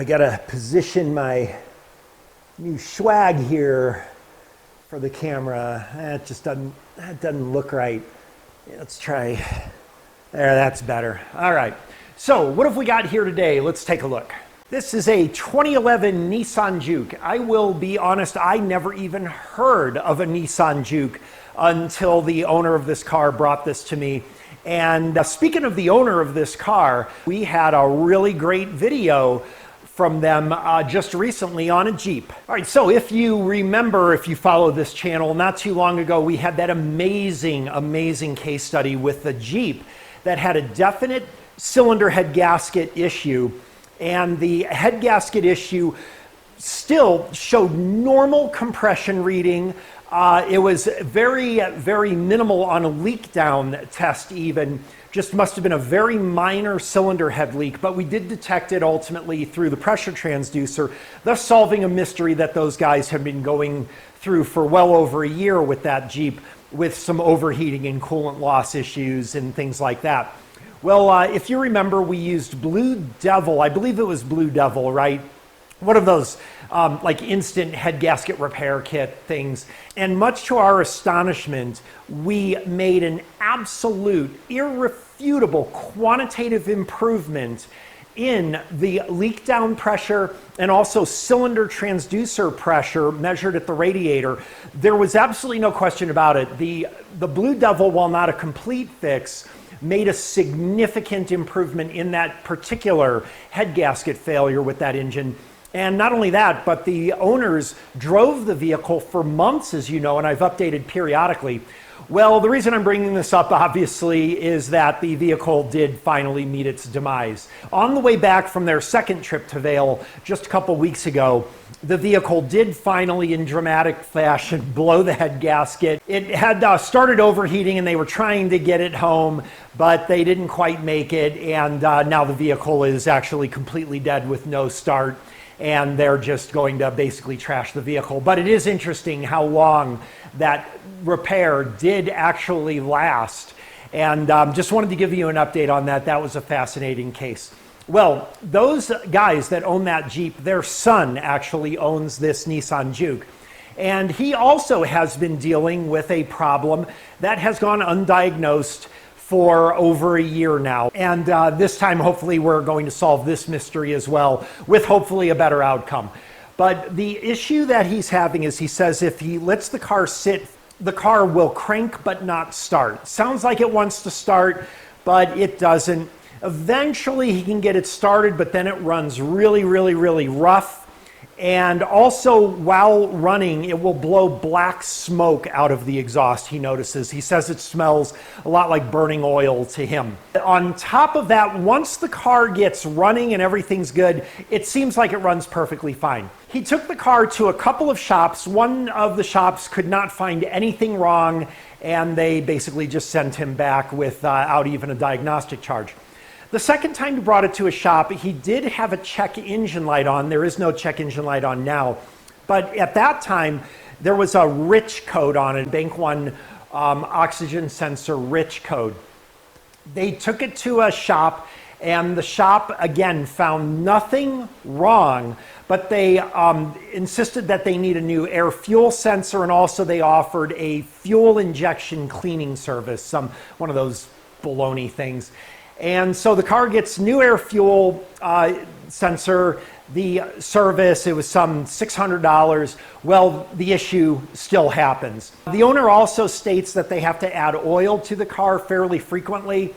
gotta position my new swag here for the camera. That doesn't look right. Let's try, there, that's better. All right, so what have we got here today? Let's take a look. This is a 2011 Nissan Juke. I will be honest, I never even heard of a Nissan Juke until the owner of this car brought this to me. And speaking of the owner of this car, we had a really great video from them just recently on a Jeep. All right, so if you remember, if you follow this channel, not too long ago, we had that amazing case study with the Jeep that had a definite cylinder head gasket issue. And the head gasket issue still showed normal compression reading. It was very minimal on a leak down test even. Just must have been a very minor cylinder head leak, but we did detect it ultimately through the pressure transducer, thus solving a mystery that those guys have been going through for well over a year with that Jeep, with some overheating and coolant loss issues and things like that. Well, if you remember, we used Blue Devil. I believe it was Blue Devil, right? One of those like instant head gasket repair kit things. And much to our astonishment, we made an absolute, irrefutable quantitative improvement in the leak down pressure and also cylinder transducer pressure measured at the radiator. There was absolutely no question about it. The Blue Devil, while not a complete fix, made a significant improvement in that particular head gasket failure with that engine. And not only that, but the owners drove the vehicle for months, as you know, and I've updated periodically. Well, the reason I'm bringing this up, obviously, is that the vehicle did finally meet its demise. On the way back from their second trip to Vail just a couple weeks ago, the vehicle did finally, in dramatic fashion, blow the head gasket. It had started overheating and they were trying to get it home, but they didn't quite make it. And now the vehicle is actually completely dead with no start. And they're just going to basically trash the vehicle. But it is interesting how long that repair did actually last. And just wanted to give you an update on that. That was a fascinating case. Well, those guys that own that Jeep, their son actually owns this Nissan Juke. And he also has been dealing with a problem that has gone undiagnosed for over a year now. And this time, hopefully, we're going to solve this mystery as well, with hopefully a better outcome. But the issue that he's having is, he says if he lets the car sit, the car will crank but not start. Sounds like it wants to start, but it doesn't. Eventually, he can get it started, but then it runs really rough. And also, while running, it will blow black smoke out of the exhaust, he notices. He says it smells a lot like burning oil to him. On top of that, once the car gets running and everything's good, it seems like it runs perfectly fine. He took the car to a couple of shops. One of the shops could not find anything wrong, and they basically just sent him back without even a diagnostic charge. The second time he brought it to a shop, he did have a check engine light on. There is no check engine light on now. But at that time, there was a rich code on it, Bank One oxygen sensor rich code. They took it to a shop, and the shop, again, found nothing wrong, but they insisted that they need a new air fuel sensor, and also they offered a fuel injection cleaning service, one of those baloney things. And so the car gets new air fuel sensor, the service, it was some $600. Well, the issue still happens. The owner also states that they have to add oil to the car fairly frequently.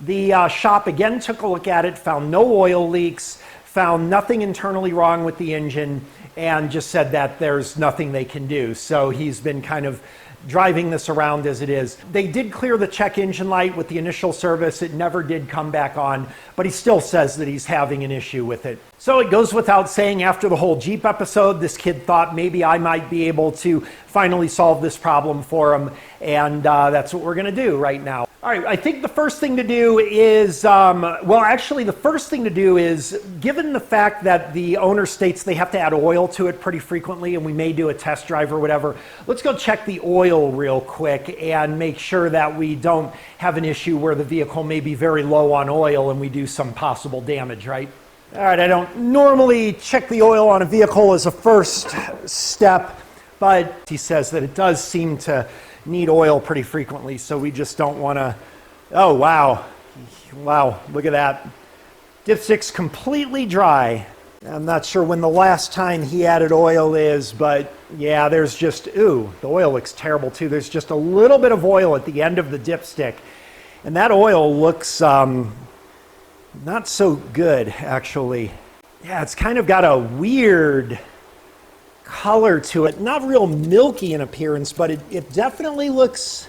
The shop again took a look at it, found no oil leaks, found nothing internally wrong with the engine, and just said that there's nothing they can do. So he's been kind of driving this around as it is. They did clear the check engine light with the initial service. It never did come back on, but he still says that he's having an issue with it. So it goes without saying, after the whole Jeep episode, this kid thought maybe I might be able to finally solve this problem for him, and that's what we're gonna do right now. All right, I think the first thing to do is, the first thing to do is, given the fact that the owner states they have to add oil to it pretty frequently, and we may do a test drive or whatever, let's go check the oil real quick and make sure that we don't have an issue where the vehicle may be very low on oil and we do some possible damage, right? All right, I don't normally check the oil on a vehicle as a first step, but he says that it does seem to need oil pretty frequently, so we just don't want to... Oh, wow. Wow, look at that. Dipstick's completely dry. I'm not sure when the last time he added oil is, but yeah, there's just... Ooh, the oil looks terrible too. There's just a little bit of oil at the end of the dipstick, and that oil looks... not so good, actually. Yeah, it's kind of got a weird color to it. Not real milky in appearance, but it definitely looks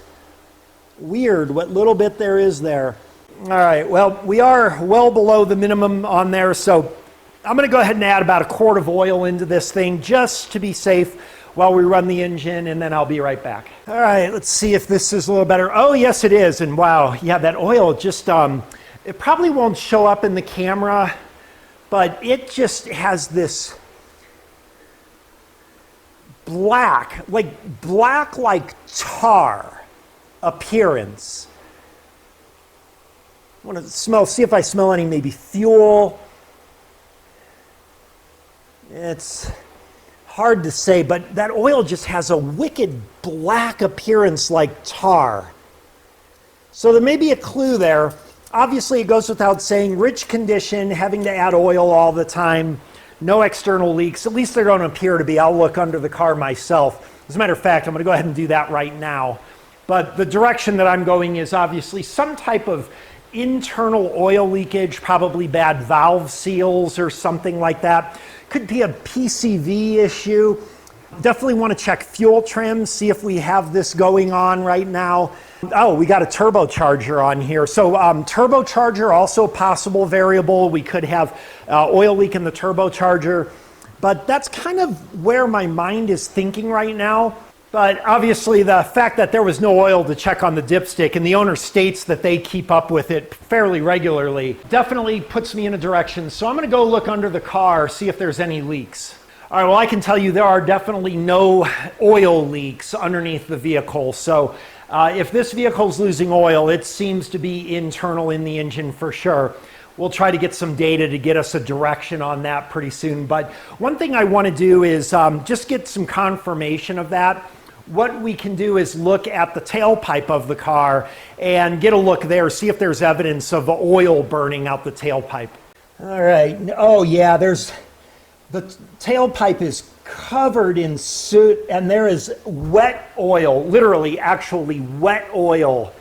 weird, what little bit there is there. All right, well, we are well below the minimum on there, so I'm going to go ahead and add about a quart of oil into this thing just to be safe while we run the engine, and then I'll be right back. All right, let's see if this is a little better. Oh, yes, it is, and wow, yeah, that oil just... It probably won't show up in the camera, but it just has this black like tar appearance. I want to see if I smell any maybe fuel. It's hard to say, but that oil just has a wicked black appearance like tar. So there may be a clue there. Obviously, it goes without saying, rich condition, having to add oil all the time, no external leaks. At least there don't appear to be. I'll look under the car myself. As a matter of fact, I'm going to go ahead and do that right now. But the direction that I'm going is obviously some type of internal oil leakage, probably bad valve seals or something like that. Could be a PCV issue. Definitely want to check fuel trim, see if we have this going on right now. Oh, we got a turbocharger on here. So turbocharger, also a possible variable. We could have oil leak in the turbocharger. But that's kind of where my mind is thinking right now. But obviously the fact that there was no oil to check on the dipstick, and the owner states that they keep up with it fairly regularly, definitely puts me in a direction. So I'm going to go look under the car, see if there's any leaks. All right, well, I can tell you there are definitely no oil leaks underneath the vehicle. So if this vehicle's losing oil, it seems to be internal in the engine for sure. We'll try to get some data to get us a direction on that pretty soon. But one thing I want to do is just get some confirmation of that. What we can do is look at the tailpipe of the car and get a look there, see if there's evidence of oil burning out the tailpipe. All right. Oh, yeah, the tailpipe is covered in soot, and there is wet oil, literally, actually wet oil.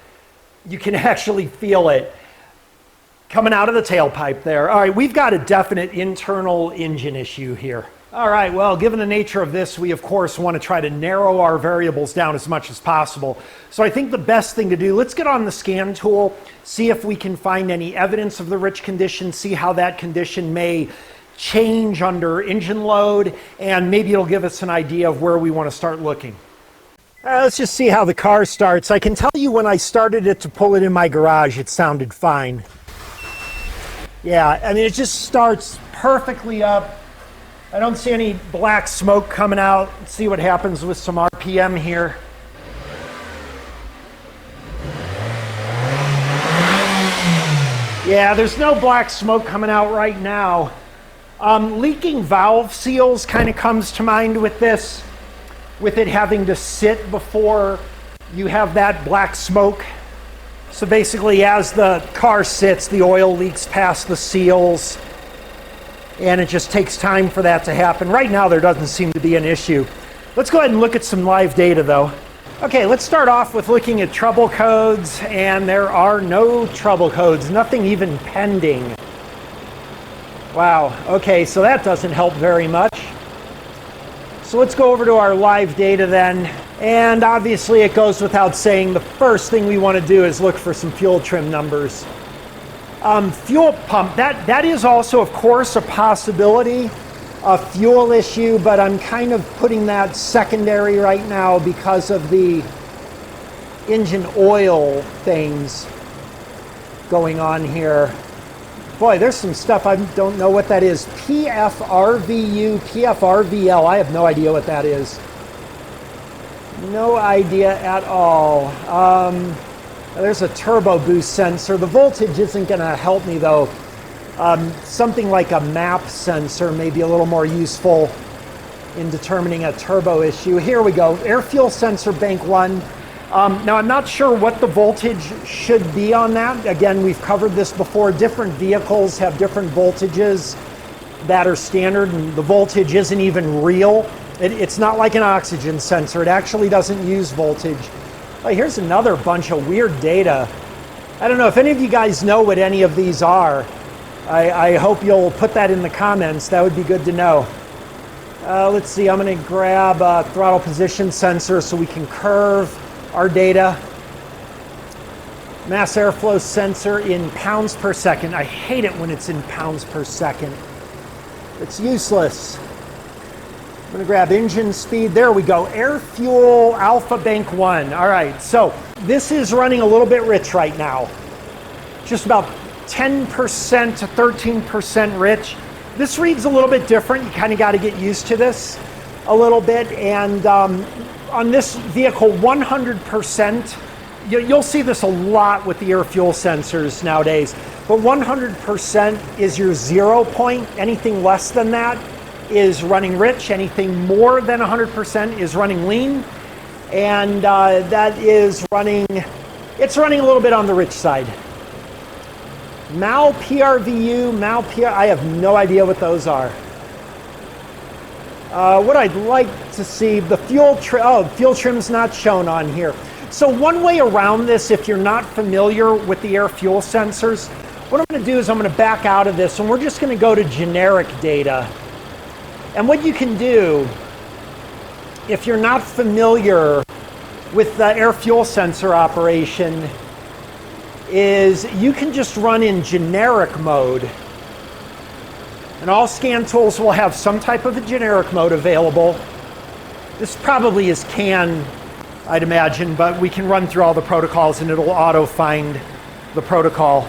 You can actually feel it coming out of the tailpipe there. All right, we've got a definite internal engine issue here. All right, well, given the nature of this, we of course want to try to narrow our variables down as much as possible. So I think the best thing to do, let's get on the scan tool, see if we can find any evidence of the rich condition, see how that condition may change under engine load, and maybe it'll give us an idea of where we want to start looking. Let's just see how the car starts. I can tell you when I started it to pull it in my garage, it sounded fine. Yeah, I mean, it just starts perfectly up. I don't see any black smoke coming out. Let's see what happens with some RPM here. Yeah, there's no black smoke coming out right now. Leaking valve seals kind of comes to mind with this, with it having to sit before you have that black smoke. So basically, as the car sits, the oil leaks past the seals, and it just takes time for that to happen. Right now, there doesn't seem to be an issue. Let's go ahead and look at some live data, though. Okay, let's start off with looking at trouble codes, and there are no trouble codes, nothing even pending. Wow, okay, so that doesn't help very much. So let's go over to our live data then. And obviously it goes without saying, the first thing we want to do is look for some fuel trim numbers. Fuel pump, that is also, of course, a possibility, a fuel issue, but I'm kind of putting that secondary right now because of the engine oil things going on here. Boy, there's some stuff I don't know what that is. PFRVU, PFRVL, I have no idea what that is. No idea at all. There's a turbo boost sensor. The voltage isn't going to help me though. Something like a MAP sensor may be a little more useful in determining a turbo issue. Here we go, air fuel sensor bank 1. Now I'm not sure what the voltage should be on that. Again, we've covered this before. Different vehicles have different voltages that are standard, and the voltage isn't even real. It's not like an oxygen sensor. It actually doesn't use voltage. Oh, here's another bunch of weird data. I don't know if any of you guys know what any of these are. I hope you'll put that in the comments. That would be good to know. Let's see, I'm going to grab a throttle position sensor so we can curve our data. Mass airflow sensor in pounds per second. I hate it when it's in pounds per second. It's useless. I'm going to grab engine speed. There we go. Air fuel alpha bank 1. All right, so this is running a little bit rich right now. Just about 10% to 13% rich. This reads a little bit different. You kind of got to get used to this a little bit. And on this vehicle, 100%, you'll see this a lot with the air fuel sensors nowadays, but 100% is your 0 point. Anything less than that is running rich. Anything more than 100% is running lean. And that is running, it's running a little bit on the rich side. MAL PRVU, MAL PR, I have no idea what those are. What I'd like to see, the fuel trim's not shown on here. So one way around this, if you're not familiar with the air fuel sensors, what I'm going to do is I'm going to back out of this and we're just going to go to generic data. And what you can do, if you're not familiar with the air fuel sensor operation, is you can just run in generic mode. And all scan tools will have some type of a generic mode available. This probably is CAN, I'd imagine, but we can run through all the protocols and it'll auto-find the protocol.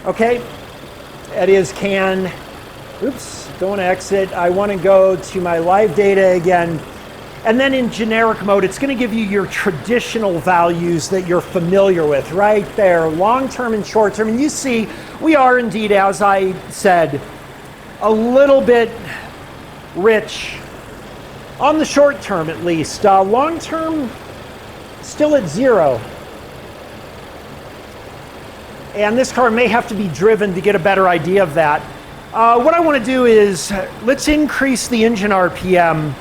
Okay, that is CAN. Oops, don't want to exit. I want to go to my live data again. And then in generic mode, it's going to give you your traditional values that you're familiar with right there, long-term and short-term. And you see, we are indeed, as I said, a little bit rich on the short term at least. Long term, still at 0. And this car may have to be driven to get a better idea of that. What I want to do is, let's increase the engine RPM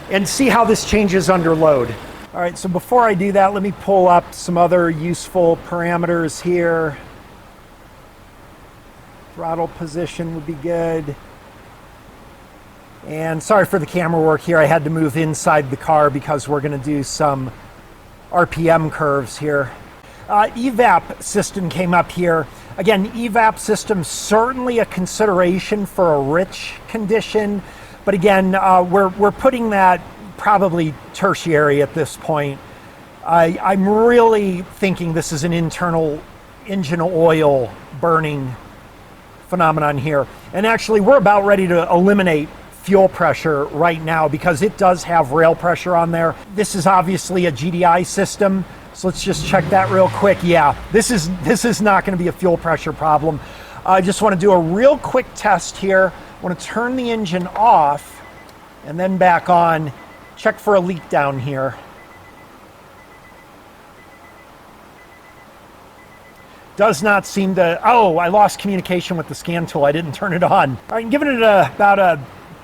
and see how this changes under load. All right, so before I do that, let me pull up some other useful parameters here. Throttle position would be good. And sorry for the camera work here. I had to move inside the car because we're going to do some RPM curves here. EVAP system came up here. Again, EVAP system certainly a consideration for a rich condition, but again, we're putting that probably tertiary at this point. I'm really thinking this is an internal engine oil burning phenomenon here. And actually, we're about ready to eliminate fuel pressure right now because it does have rail pressure on there. This is obviously a GDI system, so let's just check that real quick. Yeah, this is not going to be a fuel pressure problem. I just want to do a real quick test here. I want to turn the engine off and then back on. Check for a leak down here. Does not seem to, oh, I lost communication with the scan tool. I didn't turn it on. All right, giving it about a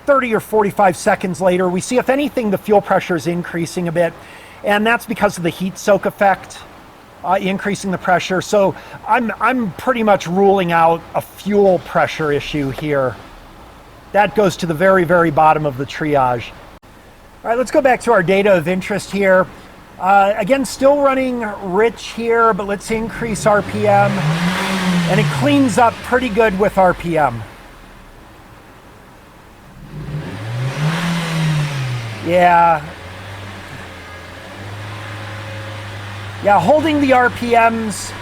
30 or 45 seconds later, we see if anything, the fuel pressure is increasing a bit. And that's because of the heat soak effect, increasing the pressure. So I'm pretty much ruling out a fuel pressure issue here. That goes to the very, very bottom of the triage. All right, let's go back to our data of interest here. Again, still running rich here, but let's increase RPM. And it cleans up pretty good with RPM. Yeah, holding the RPMs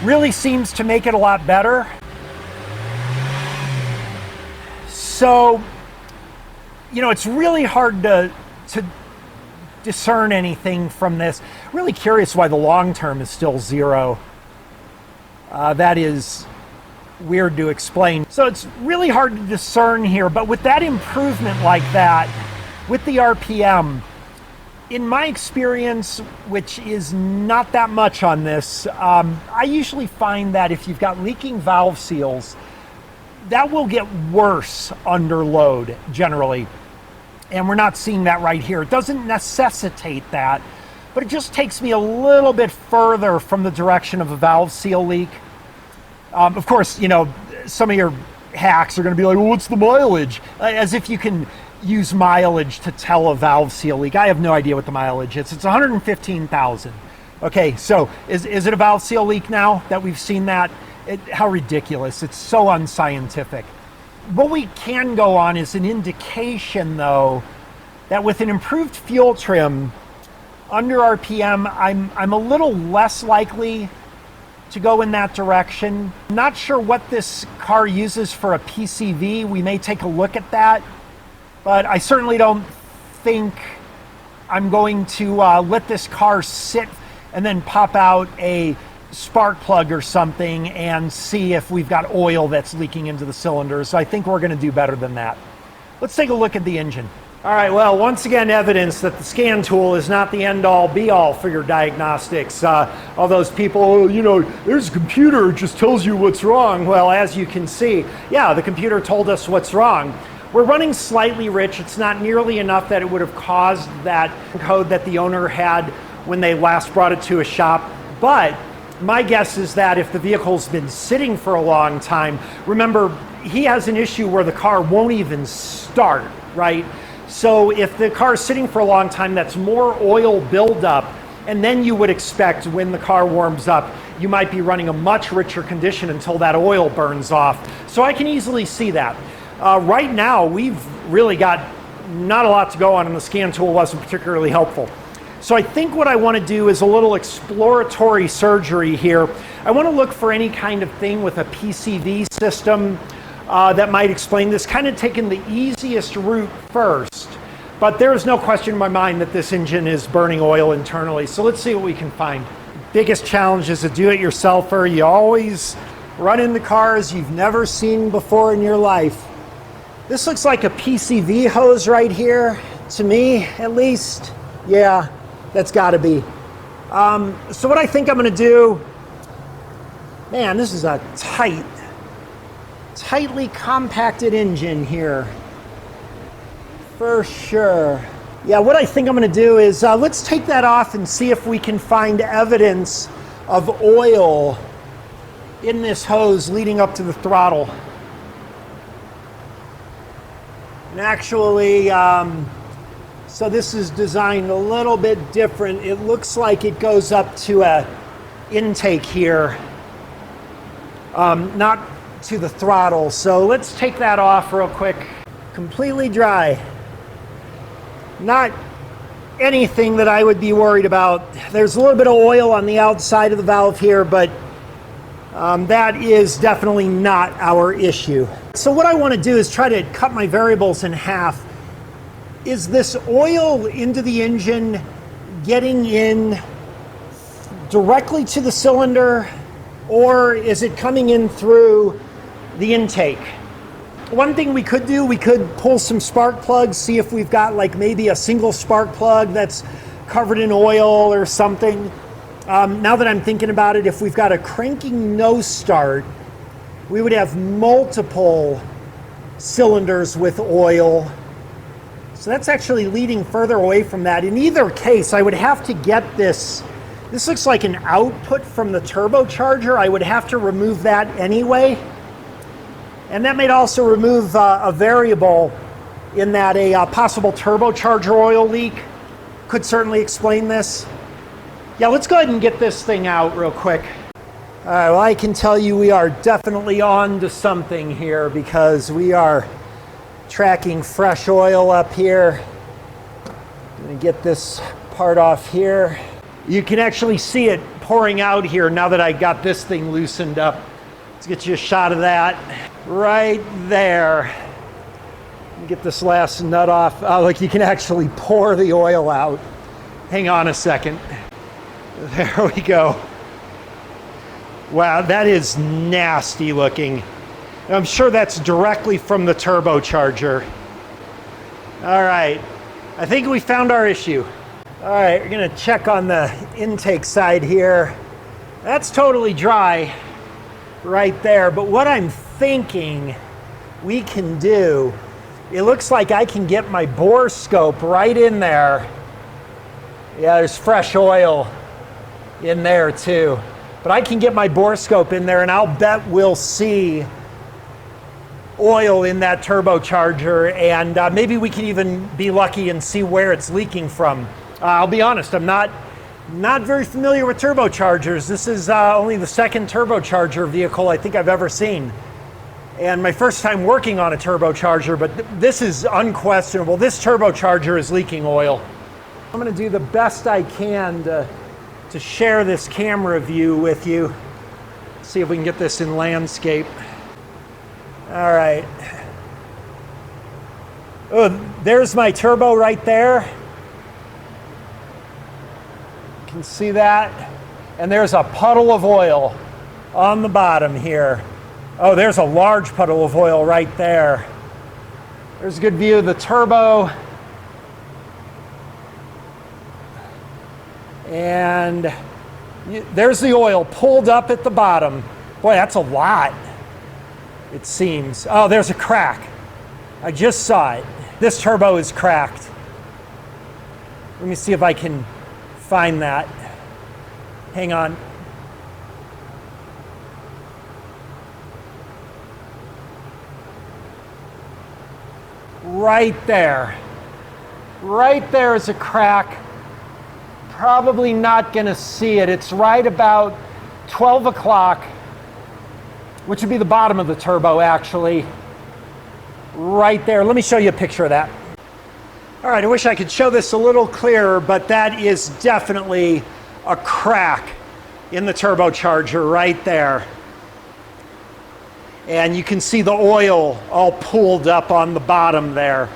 really seems to make it a lot better. So, you know, it's really hard to discern anything from this. Really curious why the long term is still 0. That is weird to explain. So it's really hard to discern here, but with that improvement like that, with the RPM, in my experience, which is not that much on this, I usually find that if you've got leaking valve seals, that will get worse under load generally. And we're not seeing that right here. It doesn't necessitate that, but it just takes me a little bit further from the direction of a valve seal leak. Of course, you know, some of your hacks are going to be like, well, what's the mileage? As if you can use mileage to tell a valve seal leak. I have no idea what the mileage is. It's 115,000. Okay, so is it a valve seal leak now that we've seen that? How ridiculous. It's so unscientific. What we can go on is an indication, though, that with an improved fuel trim, under RPM, I'm a little less likely to go in that direction. I'm not sure what this car uses for a PCV. We may take a look at that, but I certainly don't think I'm going to let this car sit and then pop out a spark plug or something and see if we've got oil that's leaking into the cylinders. So I think we're going to do better than that. Let's take a look at the engine. All right, well, once again, evidence that the scan tool is not the end-all, be-all for your diagnostics. All those people, oh, you know, there's a computer, it just tells you what's wrong. Well, as you can see, yeah, the computer told us what's wrong. We're running slightly rich. It's not nearly enough that it would have caused that code that the owner had when they last brought it to a shop. But my guess is that if the vehicle's been sitting for a long time, remember, he has an issue where the car won't even start, right? So if the car is sitting for a long time, that's more oil buildup, and then you would expect when the car warms up, you might be running a much richer condition until that oil burns off. So I can easily see that. Right now, we've really got not a lot to go on, and the scan tool wasn't particularly helpful. So I think what I want to do is a little exploratory surgery here. I want to look for any kind of thing with a PCV system that might explain this, kind of taking the easiest route first. But there is no question in my mind that this engine is burning oil internally. So let's see what we can find. Biggest challenge as a do-it-yourselfer, you always run into cars you've never seen before in your life. This looks like a PCV hose right here, to me at least. Yeah, that's got to be. So what I think I'm going to do, man, this is a tightly compacted engine here, for sure. Yeah, what I think I'm going to do is let's take that off and see if we can find evidence of oil in this hose leading up to the throttle. And actually, so this is designed a little bit different. It looks like it goes up to a intake here, not to the throttle. So let's take that off real quick. Completely dry. Not anything that I would be worried about. There's a little bit of oil on the outside of the valve here, but that is definitely not our issue. So what I want to do is try to cut my variables in half. Is this oil into the engine getting in directly to the cylinder, or is it coming in through the intake? One thing we could do, we could pull some spark plugs, see if we've got like maybe a single spark plug that's covered in oil or something. Now that I'm thinking about it, if we've got a cranking no start, we would have multiple cylinders with oil. So that's actually leading further away from that. In either case, I would have to get this. This looks like an output from the turbocharger. I would have to remove that anyway. And that might also remove a variable in that a possible turbocharger oil leak could certainly explain this. Yeah, let's go ahead and get this thing out real quick. All right, well, I can tell you we are definitely on to something here because we are tracking fresh oil up here. I'm gonna get this part off here. You can actually see it pouring out here now that I got this thing loosened up. Let's get you a shot of that right there. Get this last nut off. Look, you can actually pour the oil out. Hang on a second. There we go. Wow, that is nasty looking. I'm sure that's directly from the turbocharger. All right, I think we found our issue. All right, we're gonna check on the intake side here. That's totally dry right there, but what I'm thinking we can do, it looks like I can get my bore scope right in there. Yeah, there's fresh oil in there too. But I can get my bore scope in there and I'll bet we'll see oil in that turbocharger, and maybe we can even be lucky and see where it's leaking from. I'll be honest, I'm not very familiar with turbochargers. This is only the second turbocharger vehicle I think I've ever seen. And my first time working on a turbocharger, but this is unquestionable. This turbocharger is leaking oil. I'm gonna do the best I can to share this camera view with you. See if we can get this in landscape. All right. Oh, there's my turbo right there. You can see that. And there's a puddle of oil on the bottom here. Oh, there's a large puddle of oil right there. There's a good view of the turbo. And there's the oil pulled up at the bottom. Boy, that's a lot, it seems. Oh, there's a crack. I just saw it. This turbo is cracked. Let me see if I can find that. Hang on. Right there. Right there is a crack. Probably not gonna see it. It's right about 12 o'clock, which would be the bottom of the turbo actually. Right there. Let me show you a picture of that. All right, I wish I could show this a little clearer, but that is definitely a crack in the turbocharger right there. And you can see the oil all pooled up on the bottom there.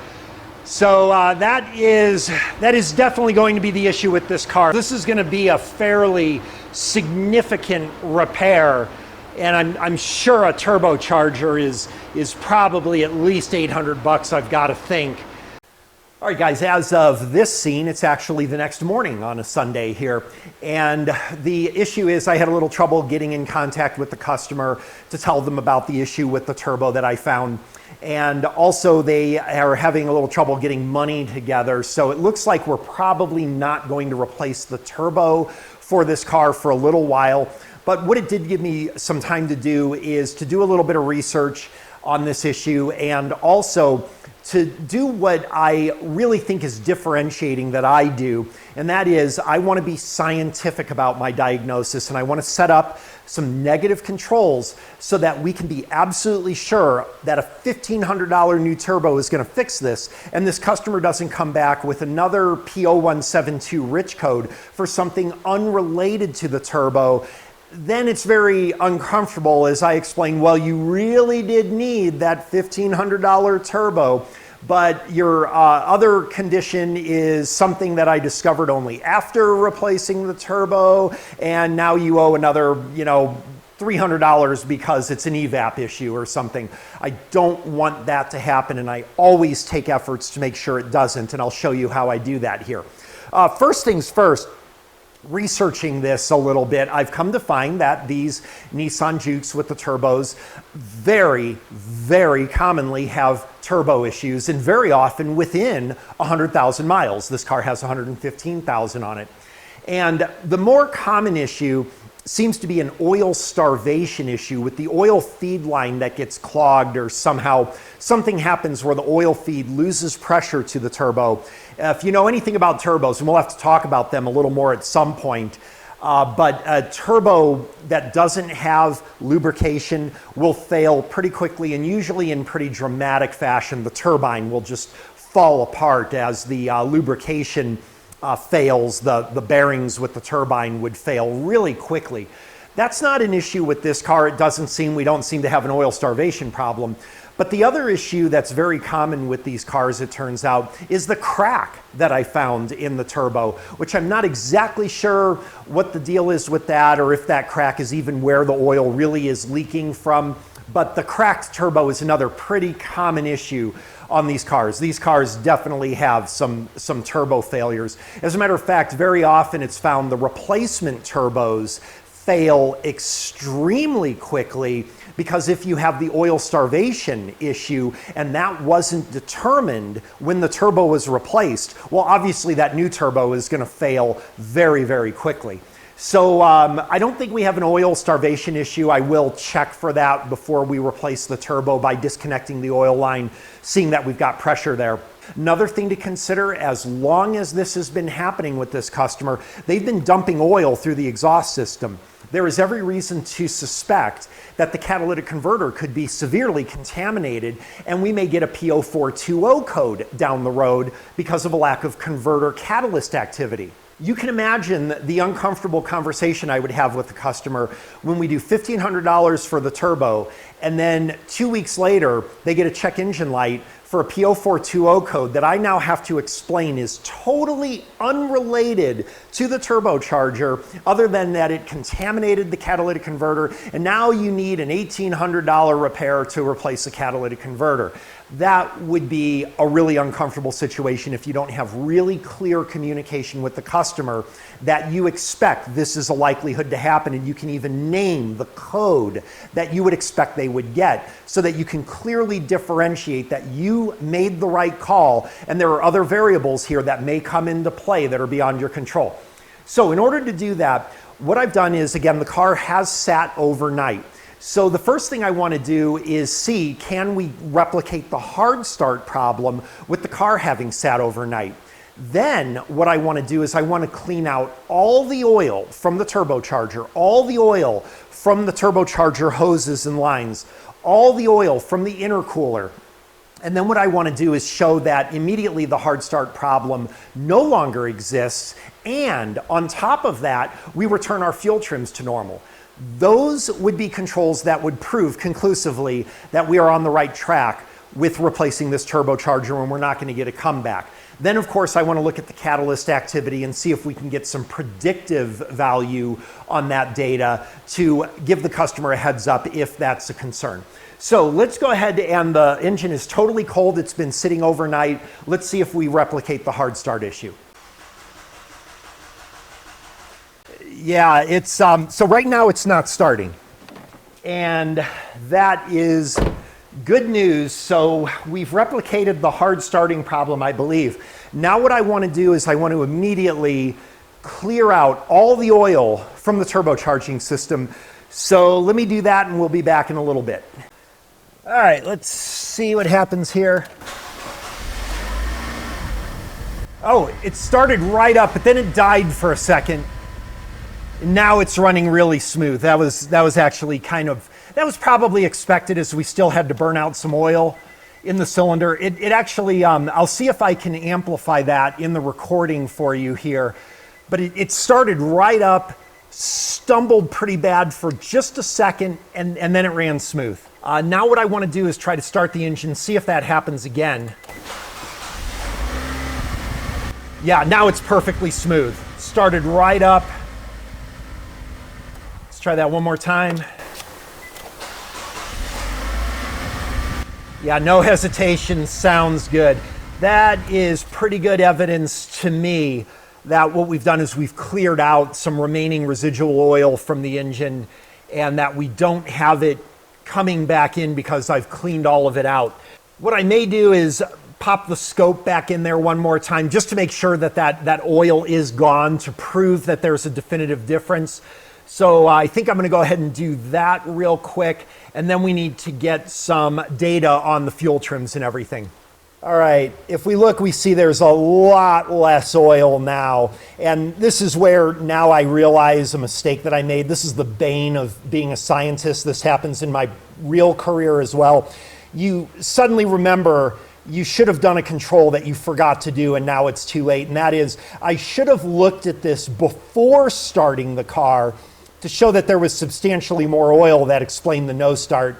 So that is definitely going to be the issue with this car. This is going to be a fairly significant repair, and I'm sure a turbocharger is probably at least $800, I've got to think. All right, guys, as of this scene, it's actually the next morning on a Sunday here. And the issue is I had a little trouble getting in contact with the customer to tell them about the issue with the turbo that I found. And also they are having a little trouble getting money together. So it looks like we're probably not going to replace the turbo for this car for a little while. But what it did give me some time to do is to do a little bit of research on this issue, and also to do what I really think is differentiating that I do, and that is I want to be scientific about my diagnosis, and I want to set up some negative controls so that we can be absolutely sure that a $1,500 new turbo is going to fix this, and this customer doesn't come back with another P0172 rich code for something unrelated to the turbo. Then it's very uncomfortable as I explain, well, you really did need that $1,500 turbo, but your other condition is something that I discovered only after replacing the turbo, and now you owe another, $300 because it's an evap issue or something. I don't want that to happen, and I always take efforts to make sure it doesn't, and I'll show you how I do that here. First things first, researching this a little bit, I've come to find that these Nissan Jukes with the turbos very, very commonly have turbo issues, and very often within 100,000 miles. This car has 115,000 on it. And the more common issue seems to be an oil starvation issue with the oil feed line that gets clogged, or somehow something happens where the oil feed loses pressure to the turbo. If you know anything about turbos, and we'll have to talk about them a little more at some point, but a turbo that doesn't have lubrication will fail pretty quickly, and usually in pretty dramatic fashion. The turbine will just fall apart as the lubrication fails. The bearings with the turbine would fail really quickly. That's not an issue with this car. It doesn't seem, we don't seem to have an oil starvation problem. But the other issue that's very common with these cars, it turns out, is the crack that I found in the turbo, which I'm not exactly sure what the deal is with that, or if that crack is even where the oil really is leaking from. But the cracked turbo is another pretty common issue on these cars. These cars definitely have some turbo failures. As a matter of fact, very often it's found the replacement turbos fail extremely quickly, because if you have the oil starvation issue and that wasn't determined when the turbo was replaced, well, obviously that new turbo is going to fail very, very quickly. So I don't think we have an oil starvation issue. I will check for that before we replace the turbo by disconnecting the oil line, seeing that we've got pressure there. Another thing to consider, as long as this has been happening with this customer, they've been dumping oil through the exhaust system. There is every reason to suspect that the catalytic converter could be severely contaminated, and we may get a P0420 code down the road because of a lack of converter catalyst activity. You can imagine the uncomfortable conversation I would have with the customer when we do $1,500 for the turbo, and then 2 weeks later, they get a check engine light for a P0420 code that I now have to explain is totally unrelated to the turbocharger, other than that it contaminated the catalytic converter, and now you need an $1,800 repair to replace the catalytic converter. That would be a really uncomfortable situation if you don't have really clear communication with the customer that you expect this is a likelihood to happen, and you can even name the code that you would expect they would get, so that you can clearly differentiate that you made the right call and there are other variables here that may come into play that are beyond your control. So in order to do that, what I've done is, again, the car has sat overnight. So the first thing I want to do is see, can we replicate the hard start problem with the car having sat overnight? Then what I want to do is I want to clean out all the oil from the turbocharger, all the oil from the turbocharger hoses and lines, all the oil from the intercooler. And then what I want to do is show that immediately the hard start problem no longer exists, and on top of that, we return our fuel trims to normal. Those would be controls that would prove conclusively that we are on the right track with replacing this turbocharger and we're not going to get a comeback. Then, of course, I want to look at the catalyst activity and see if we can get some predictive value on that data to give the customer a heads up if that's a concern. So let's go ahead, and the engine is totally cold. It's been sitting overnight. Let's see if we replicate the hard start issue. Yeah, it's so right now it's not starting, and that is good news. So we've replicated the hard starting problem, I believe. Now what I want to do is I want to immediately clear out all the oil from the turbocharging system. So let me do that and we'll be back in a little bit. All right, let's see what happens here. Oh, it started right up, but then it died for a second. And now it's running really smooth. That was actually that was probably expected, as we still had to burn out some oil in the cylinder. It actually, I'll see if I can amplify that in the recording for you here. But it started right up, stumbled pretty bad for just a second, and then it ran smooth. Now what I want to do is try to start the engine, see if that happens again. Yeah, now it's perfectly smooth. Started right up. Let's try that one more time. Yeah, no hesitation, sounds good. That is pretty good evidence to me that what we've done is we've cleared out some remaining residual oil from the engine, and that we don't have it coming back in because I've cleaned all of it out. What I may do is pop the scope back in there one more time just to make sure that oil is gone, to prove that there's a definitive difference. So I think I'm going to go ahead and do that real quick, and then we need to get some data on the fuel trims and everything. All right, if we look, we see there's a lot less oil now, and this is where now I realize a mistake that I made. This is the bane of being a scientist. This happens in my real career as well. You suddenly remember you should have done a control that you forgot to do, and now it's too late, and that is, I should have looked at this before starting the car to show that there was substantially more oil that explained the no start.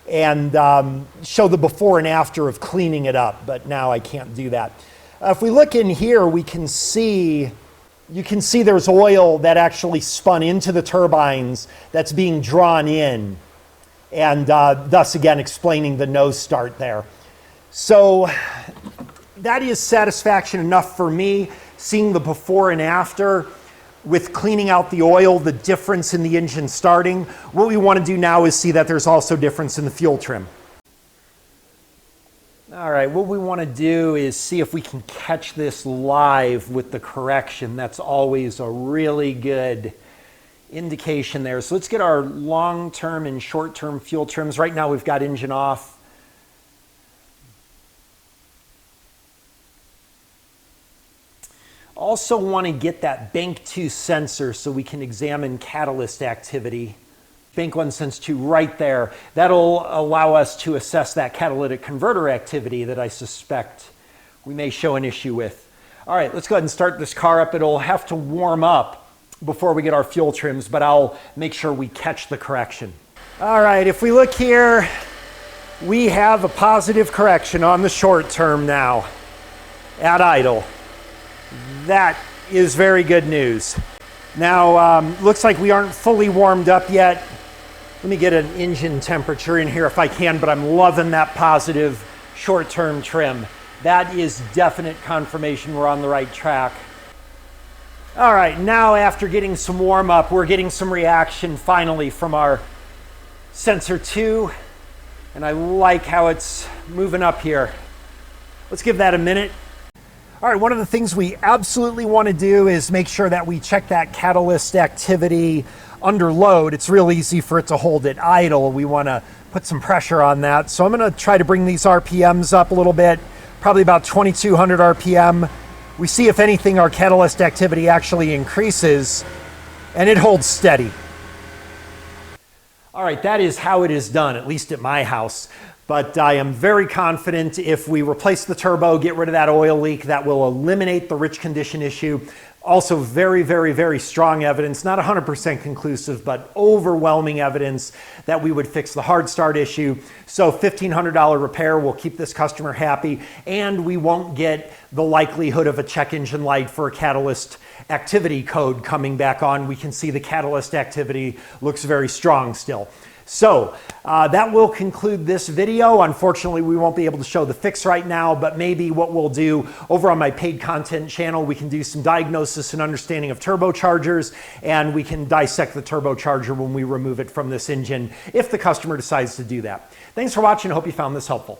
and show the before and after of cleaning it up, but now I can't do that. If we look in here, you can see there's oil that actually spun into the turbines that's being drawn in, and thus again explaining the nose start there. So that is satisfaction enough for me, seeing the before and after with cleaning out the oil, the difference in the engine starting. What we want to do now is see that there's also difference in the fuel trim. All right, what we want to do is see if we can catch this live with the correction. That's always a really good indication there. So let's get our long-term and short-term fuel trims. Right now we've got engine off. Also want to get that bank 2 sensor so we can examine catalyst activity. Bank 1, sense 2 right there. That'll allow us to assess that catalytic converter activity that I suspect we may show an issue with. All right, let's go ahead and start this car up. It'll have to warm up before we get our fuel trims, but I'll make sure we catch the correction. All right, if we look here, we have a positive correction on the short term now at idle. That is very good news. Now, looks like we aren't fully warmed up yet. Let me get an engine temperature in here if I can, but I'm loving that positive short-term trim. That is definite confirmation we're on the right track. All right, now after getting some warm up, we're getting some reaction finally from our sensor 2, and I like how it's moving up here. Let's give that a minute. All right, one of the things we absolutely want to do is make sure that we check that catalyst activity under load. It's real easy for it to hold at idle. We want to put some pressure on that. So I'm going to try to bring these RPMs up a little bit, probably about 2200 RPM. We see if anything our catalyst activity actually increases, and it holds steady. All right, that is how it is done, at least at my house. But I am very confident if we replace the turbo, get rid of that oil leak, that will eliminate the rich condition issue. Also very, very, very strong evidence, not 100% conclusive, but overwhelming evidence that we would fix the hard start issue. So $1,500 repair will keep this customer happy, and we won't get the likelihood of a check engine light for a catalyst activity code coming back on. We can see the catalyst activity looks very strong still. So that will conclude this video. Unfortunately, we won't be able to show the fix right now, but maybe what we'll do over on my paid content channel, we can do some diagnosis and understanding of turbochargers, and we can dissect the turbocharger when we remove it from this engine if the customer decides to do that. Thanks for watching. I hope you found this helpful.